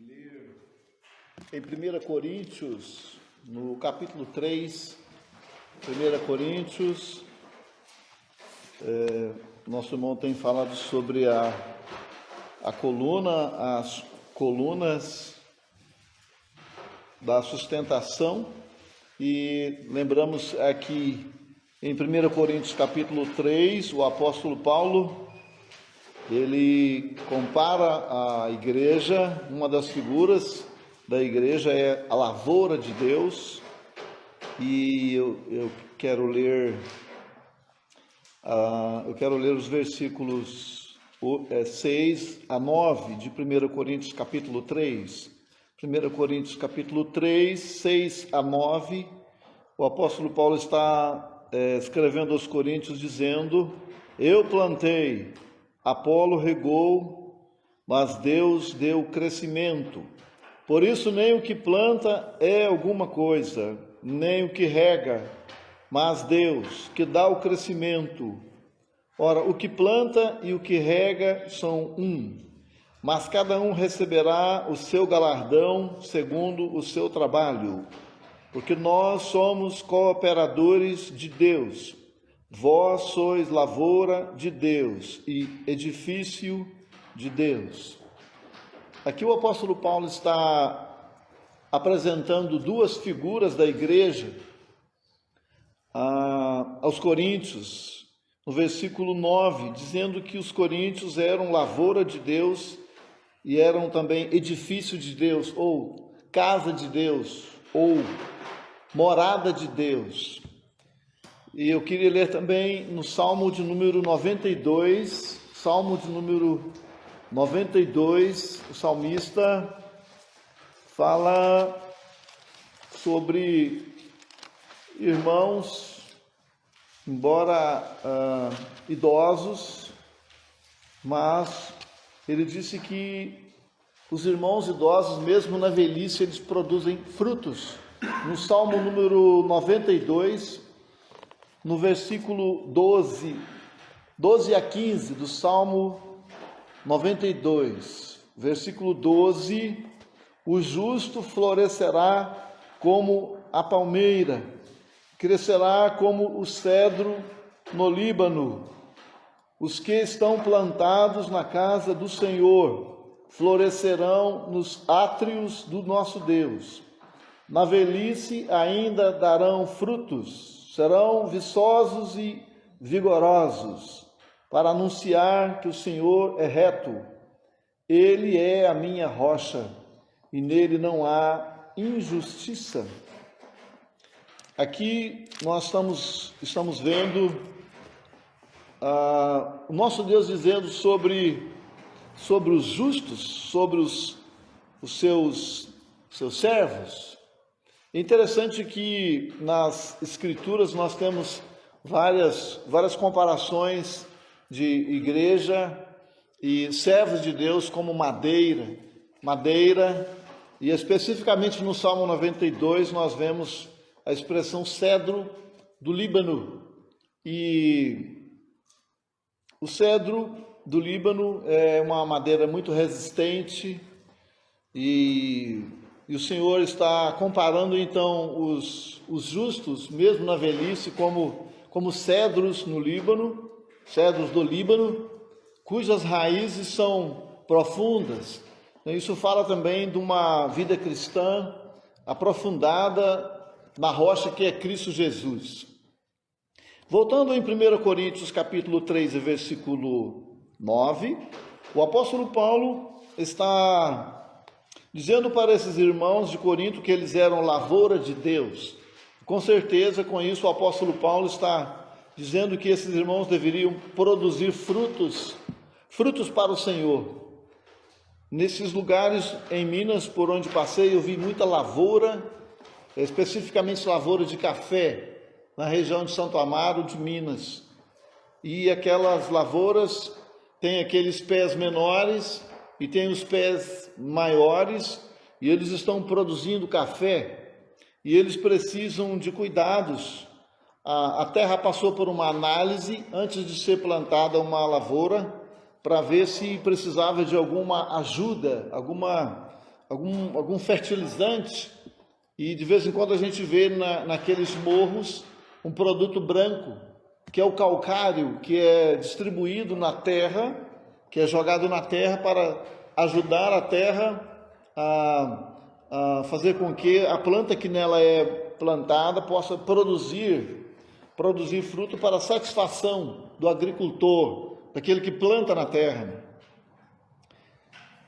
ler em 1 Coríntios, no capítulo 3, 1 Coríntios, nosso irmão tem falado sobre as colunas da sustentação, e lembramos aqui em 1 Coríntios capítulo 3, o apóstolo Paulo, ele compara a igreja, uma das figuras da igreja é a lavoura de Deus, e eu quero ler os versículos 6 a 9 de 1 Coríntios capítulo 3. 1 Coríntios capítulo 3, 6 a 9, o apóstolo Paulo está escrevendo aos coríntios dizendo: eu plantei, Apolo regou, mas Deus deu crescimento. Por isso nem o que planta é alguma coisa, nem o que rega, mas Deus que dá o crescimento. Ora, o que planta e o que rega são um, mas cada um receberá o seu galardão segundo o seu trabalho, porque nós somos cooperadores de Deus. Vós sois lavoura de Deus e edifício de Deus. Aqui o apóstolo Paulo está apresentando duas figuras da igreja aos coríntios, no versículo 9, dizendo que os coríntios eram lavoura de Deus e eram também edifício de Deus, ou casa de Deus, ou morada de Deus. E eu queria ler também no Salmo de número 92, Salmo de número 92, o salmista fala sobre irmãos, embora idosos, mas ele disse que os irmãos idosos, mesmo na velhice, eles produzem frutos. No Salmo número 92, no versículo 12 a 15 do Salmo 92, versículo 12, o justo florescerá como a palmeira, crescerá como o cedro no Líbano. Os que estão plantados na casa do Senhor florescerão nos átrios do nosso Deus. Na velhice ainda darão frutos, serão viçosos e vigorosos, para anunciar que o Senhor é reto. Ele é a minha rocha, e nele não há injustiça. Aqui nós estamos vendo o nosso Deus dizendo sobre os justos, sobre os seus servos. É interessante que nas Escrituras nós temos várias comparações de igreja e servos de Deus como madeira, e especificamente no Salmo 92 nós vemos a expressão cedro do Líbano. E o cedro do Líbano é uma madeira muito resistente, e o Senhor está comparando então os justos, mesmo na velhice, como cedros no Líbano, cedros do Líbano, cujas raízes são profundas. Isso fala também de uma vida cristã aprofundada na rocha que é Cristo Jesus. Voltando em 1 Coríntios capítulo 3, versículo 9, o apóstolo Paulo está dizendo para esses irmãos de Corinto que eles eram lavoura de Deus. Com certeza, com isso, o apóstolo Paulo está dizendo que esses irmãos deveriam produzir frutos para o Senhor. Nesses lugares em Minas, por onde passei, eu vi muita lavoura, especificamente lavoura de café, na região de Santo Amaro, de Minas. E aquelas lavouras têm aqueles pés menores e tem os pés maiores, e eles estão produzindo café, e eles precisam de cuidados. A terra passou por uma análise antes de ser plantada uma lavoura, para ver se precisava de alguma ajuda, alguma algum fertilizante, e de vez em quando a gente vê naqueles morros um produto branco, que é o calcário, que é distribuído na terra, que é jogado na terra para ajudar a terra a fazer com que a planta que nela é plantada possa produzir fruto para a satisfação do agricultor, daquele que planta na terra.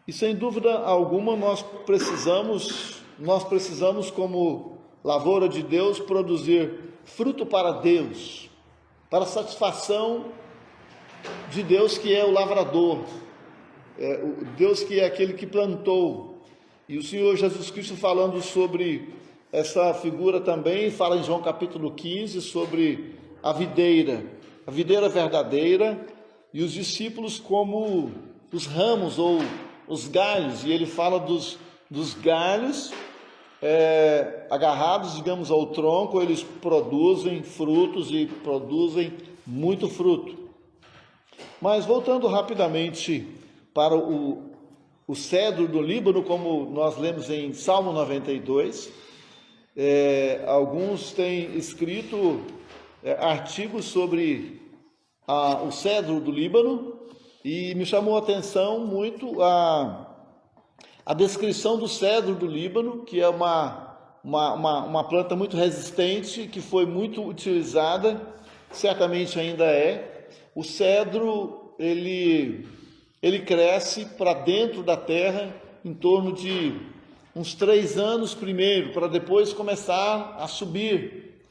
E sem dúvida alguma nós precisamos como lavoura de Deus produzir fruto para Deus, para a satisfação de Deus, que é o lavrador, Deus que é aquele que plantou. E o Senhor Jesus Cristo, falando sobre essa figura também, fala em João capítulo 15 sobre a videira verdadeira, e os discípulos como os ramos ou os galhos, e ele fala dos galhos agarrados, digamos, ao tronco. Eles produzem frutos e produzem muito fruto. Mas voltando rapidamente para o cedro do Líbano, como nós lemos em Salmo 92, alguns têm escrito artigos sobre o cedro do Líbano, e me chamou a atenção muito a descrição do cedro do Líbano, que é uma planta muito resistente, que foi muito utilizada, certamente ainda é. O cedro, ele cresce para dentro da terra em torno de uns 3 anos primeiro, para depois começar a subir.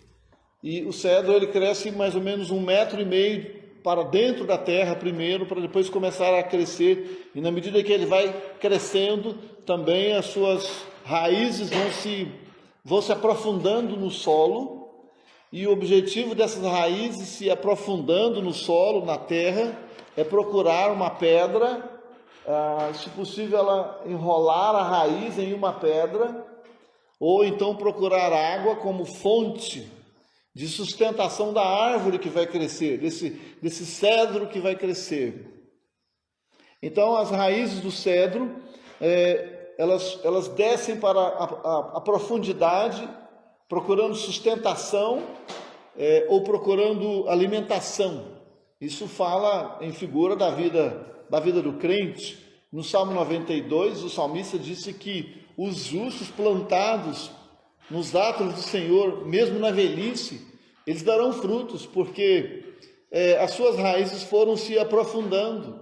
E o cedro, ele cresce mais ou menos 1,5 metros para dentro da terra primeiro, para depois começar a crescer, e na medida que ele vai crescendo, também as suas raízes vão se aprofundando no solo, e o objetivo dessas raízes se aprofundando no solo, na terra, é procurar uma pedra, se possível ela enrolar a raiz em uma pedra, ou então procurar água como fonte de sustentação da árvore que vai crescer, desse cedro que vai crescer. Então, as raízes do cedro, elas descem para a profundidade, procurando sustentação ou procurando alimentação. Isso fala em figura da vida do crente. No Salmo 92, o salmista disse que os justos plantados nos atos do Senhor, mesmo na velhice, eles darão frutos, porque as suas raízes foram se aprofundando.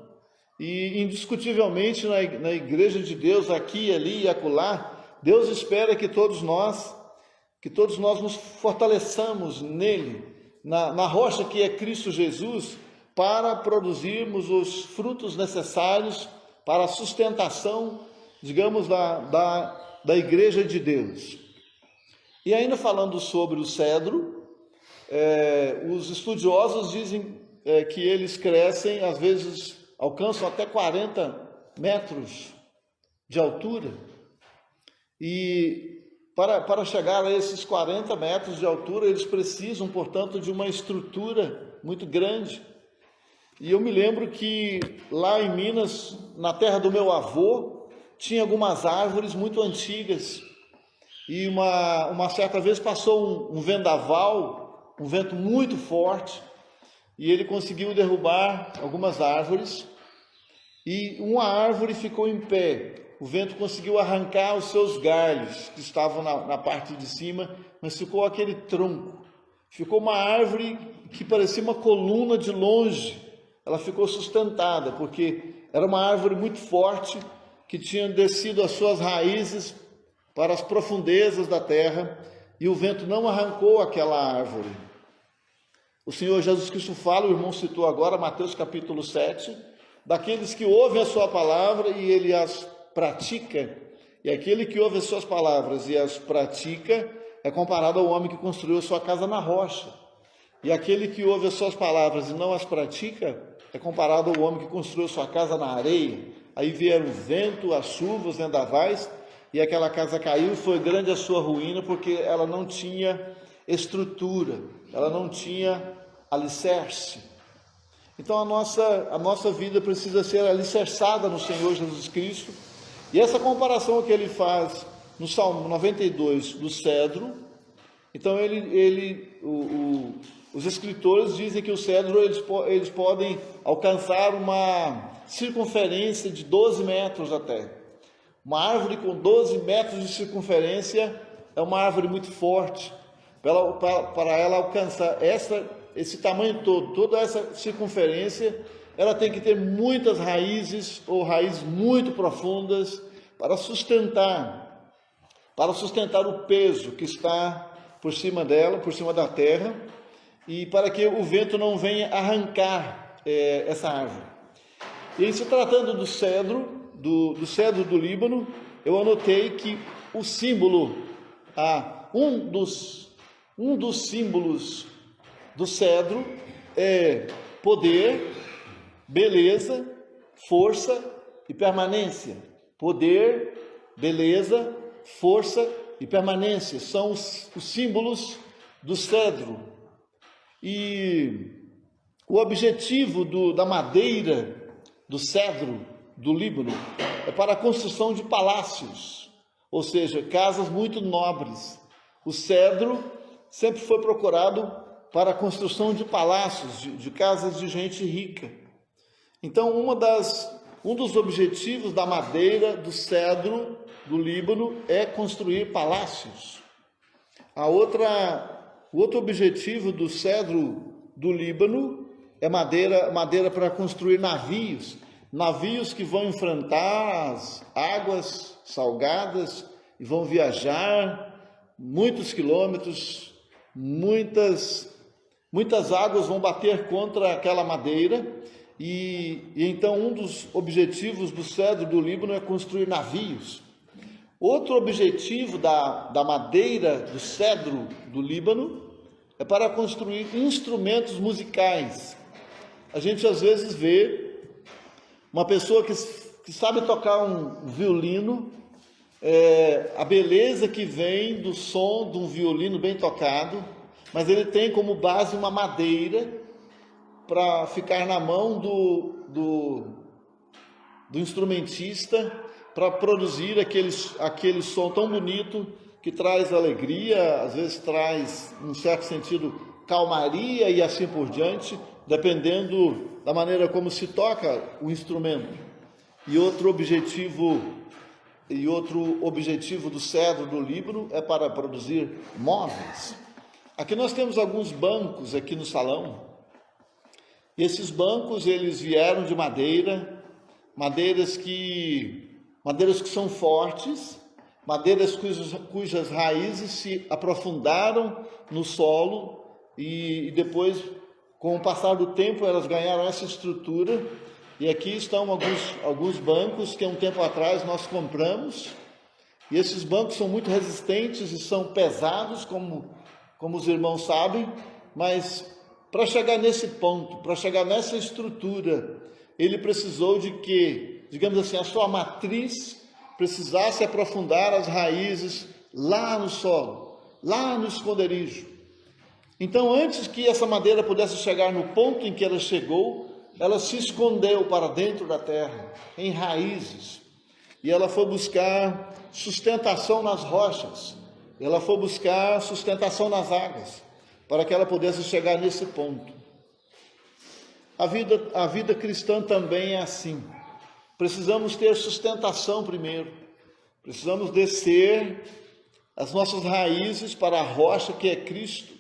E indiscutivelmente na igreja de Deus, aqui, ali e acolá, Deus espera que todos nós nos fortaleçamos nele, na rocha que é Cristo Jesus, para produzirmos os frutos necessários para a sustentação, digamos, da igreja de Deus. E ainda falando sobre o cedro, os estudiosos dizem que eles crescem, às vezes alcançam até 40 metros de altura, e para chegar a esses 40 metros de altura, eles precisam, portanto, de uma estrutura muito grande. E eu me lembro que lá em Minas, na terra do meu avô, tinha algumas árvores muito antigas, e uma certa vez passou um vendaval, um vento muito forte, e ele conseguiu derrubar algumas árvores, e uma árvore ficou em pé. O vento conseguiu arrancar os seus galhos, que estavam na parte de cima, mas ficou aquele tronco. Ficou uma árvore que parecia uma coluna de longe. Ela ficou sustentada, porque era uma árvore muito forte, que tinha descido as suas raízes para as profundezas da terra, e o vento não arrancou aquela árvore. O Senhor Jesus Cristo fala, o irmão citou agora, Mateus capítulo 7, daqueles que ouvem a sua palavra e ele as pratica, e aquele que ouve as suas palavras e as pratica é comparado ao homem que construiu a sua casa na rocha. E aquele que ouve as suas palavras e não as pratica é comparado ao homem que construiu a sua casa na areia. Aí vieram o vento, as chuvas, os vendavais, e aquela casa caiu. Foi grande a sua ruína, porque ela não tinha estrutura, ela não tinha alicerce. Então a nossa vida precisa ser alicerçada no Senhor Jesus Cristo, E essa comparação que ele faz no Salmo 92 do cedro, então os escritores dizem que o cedro eles podem alcançar uma circunferência de 12 metros até. Uma árvore com 12 metros de circunferência é uma árvore muito forte. Para ela alcançar esse tamanho todo, toda essa circunferência, ela tem que ter muitas raízes ou raízes muito profundas para sustentar o peso que está por cima dela, por cima da terra, e para que o vento não venha arrancar essa árvore. E em se tratando do cedro do Líbano, eu anotei que o símbolo, um dos símbolos do cedro é poder, beleza, força e permanência. Poder, beleza, força e permanência são os símbolos do cedro. E o objetivo da madeira do cedro do Líbano é para a construção de palácios, ou seja, casas muito nobres. O cedro sempre foi procurado para a construção de palácios, de casas de gente rica. Então, um dos objetivos da madeira do cedro do Líbano é construir palácios. O outro objetivo do cedro do Líbano é madeira para construir navios que vão enfrentar as águas salgadas e vão viajar muitos quilômetros, muitas águas vão bater contra aquela madeira, e então um dos objetivos do cedro do Líbano é construir navios. Outro objetivo da madeira do cedro do Líbano é para construir instrumentos musicais. A gente às vezes vê uma pessoa que sabe tocar um violino, a beleza que vem do som de um violino bem tocado, mas ele tem como base uma madeira para ficar na mão do instrumentista, para produzir aquele som tão bonito que traz alegria, às vezes traz, num certo sentido, calmaria e assim por diante, dependendo da maneira como se toca o instrumento. E outro objetivo do cedro do Líbano é para produzir móveis. Aqui nós temos alguns bancos aqui no salão. E esses bancos, eles vieram de madeiras que são fortes, madeiras cujas raízes se aprofundaram no solo e depois, com o passar do tempo, elas ganharam essa estrutura. E aqui estão alguns bancos que há um tempo atrás nós compramos, e esses bancos são muito resistentes e são pesados, como os irmãos sabem, mas para chegar nesse ponto, para chegar nessa estrutura, ele precisou de que, digamos assim, a sua matriz precisasse aprofundar as raízes lá no solo, lá no esconderijo. Então, antes que essa madeira pudesse chegar no ponto em que ela chegou, ela se escondeu para dentro da terra, em raízes, e ela foi buscar sustentação nas rochas, ela foi buscar sustentação nas águas, para que ela pudesse chegar nesse ponto. A vida cristã também é assim. Precisamos ter sustentação primeiro, precisamos descer as nossas raízes para a rocha que é Cristo,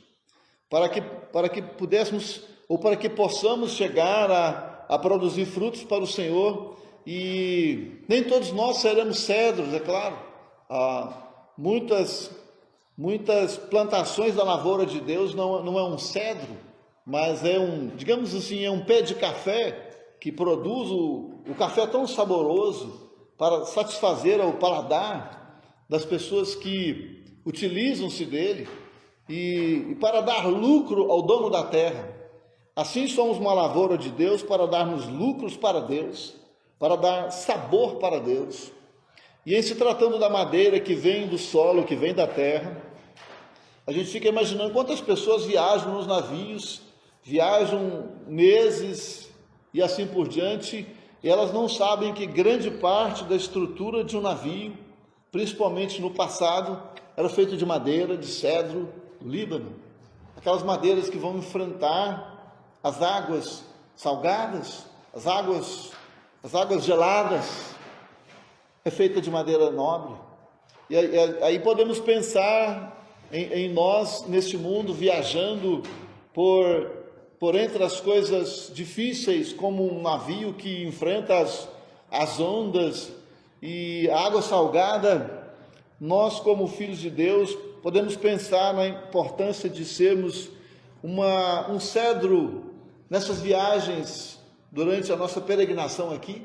para que pudéssemos, ou para que possamos chegar a produzir frutos para o Senhor. E nem todos nós seremos cedros, é claro. Muitas plantações da lavoura de Deus não é um cedro, mas digamos assim, é um pé de café que produz o café tão saboroso para satisfazer o paladar das pessoas que utilizam-se dele e para dar lucro ao dono da terra. Assim somos uma lavoura de Deus para darmos lucros para Deus, para dar sabor para Deus. E em se tratando da madeira que vem do solo, que vem da terra, a gente fica imaginando quantas pessoas viajam nos navios, viajam meses e assim por diante, e elas não sabem que grande parte da estrutura de um navio, principalmente no passado, era feita de madeira, de cedro do Líbano. Aquelas madeiras que vão enfrentar as águas salgadas, as águas geladas, é feita de madeira nobre. E aí podemos pensar em nós, neste mundo, viajando por entre as coisas difíceis, como um navio que enfrenta as ondas e a água salgada. Nós, como filhos de Deus, podemos pensar na importância de sermos um cedro nessas viagens durante a nossa peregrinação aqui,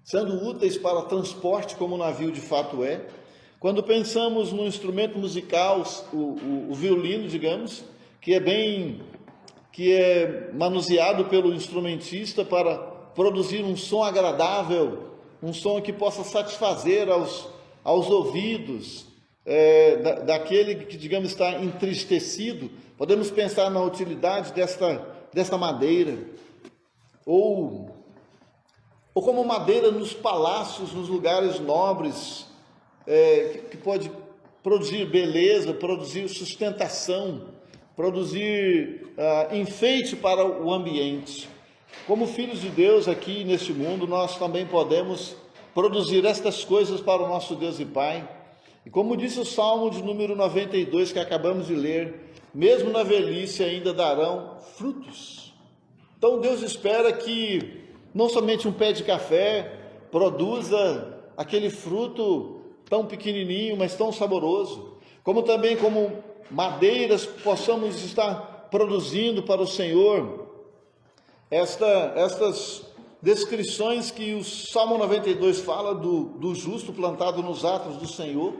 sendo úteis para transporte, como o navio de fato é. Quando pensamos no instrumento musical, o violino, digamos, que é manuseado pelo instrumentista para produzir um som agradável, um som que possa satisfazer aos ouvidos daquele que, digamos, está entristecido, podemos pensar na utilidade desta madeira, ou como madeira nos palácios, nos lugares nobres, que pode produzir beleza, produzir sustentação, produzir enfeite para o ambiente. Como filhos de Deus aqui neste mundo, nós também podemos produzir estas coisas para o nosso Deus e Pai. E como disse o Salmo de número 92 que acabamos de ler, mesmo na velhice ainda darão frutos. Então Deus espera que não somente um pé de café produza aquele fruto tão pequenininho, mas tão saboroso, como também como madeiras possamos estar produzindo para o Senhor estas descrições que o Salmo 92 fala do justo plantado nos atos do Senhor.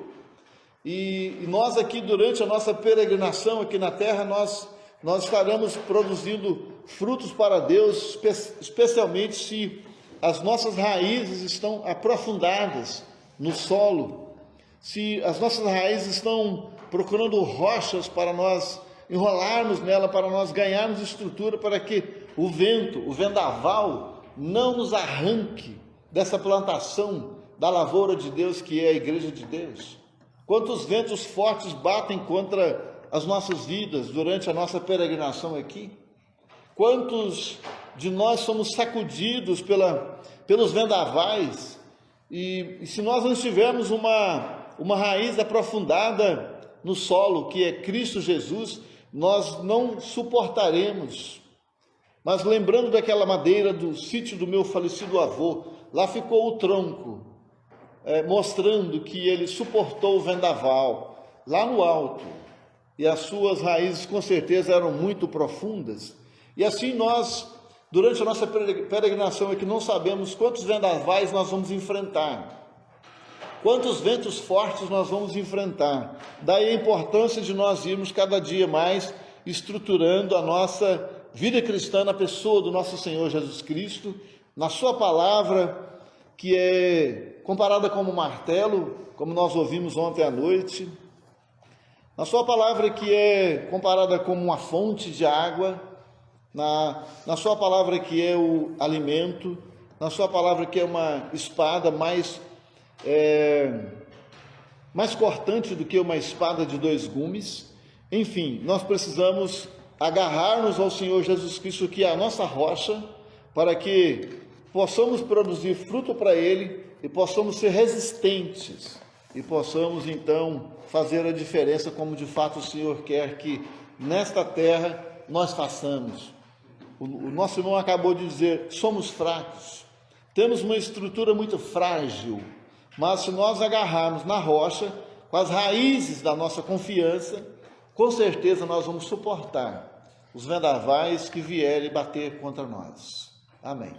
E nós aqui, durante a nossa peregrinação aqui na terra, nós estaremos produzindo frutos para Deus, especialmente se as nossas raízes estão aprofundadas no solo, se as nossas raízes estão procurando rochas para nós enrolarmos nela, para nós ganharmos estrutura, para que o vento, o vendaval, não nos arranque dessa plantação da lavoura de Deus que é a igreja de Deus. Quantos ventos fortes batem contra as nossas vidas durante a nossa peregrinação aqui? Quantos de nós somos sacudidos pelos vendavais? E se nós não tivermos uma raiz aprofundada no solo, que é Cristo Jesus, nós não suportaremos. Mas lembrando daquela madeira do sítio do meu falecido avô, lá ficou o tronco, mostrando que ele suportou o vendaval lá no alto, e as suas raízes com certeza eram muito profundas. E assim nós, durante a nossa peregrinação aqui, não sabemos quantos vendavais nós vamos enfrentar, quantos ventos fortes nós vamos enfrentar. Daí a importância de nós irmos cada dia mais estruturando a nossa vida cristã na pessoa do nosso Senhor Jesus Cristo, na sua palavra, que é comparada como um martelo, como nós ouvimos ontem à noite, na sua palavra que é comparada como uma fonte de água, na sua palavra que é o alimento, na sua palavra que é uma espada mais cortante do que uma espada de dois gumes. Enfim, nós precisamos agarrar-nos ao Senhor Jesus Cristo, que é a nossa rocha, para que possamos produzir fruto para Ele e possamos ser resistentes e possamos então fazer a diferença como de fato o Senhor quer que nesta terra nós façamos. O nosso irmão acabou de dizer, somos fracos, temos uma estrutura muito frágil, mas se nós agarrarmos na rocha, com as raízes da nossa confiança, com certeza nós vamos suportar os vendavais que vierem bater contra nós. Amém.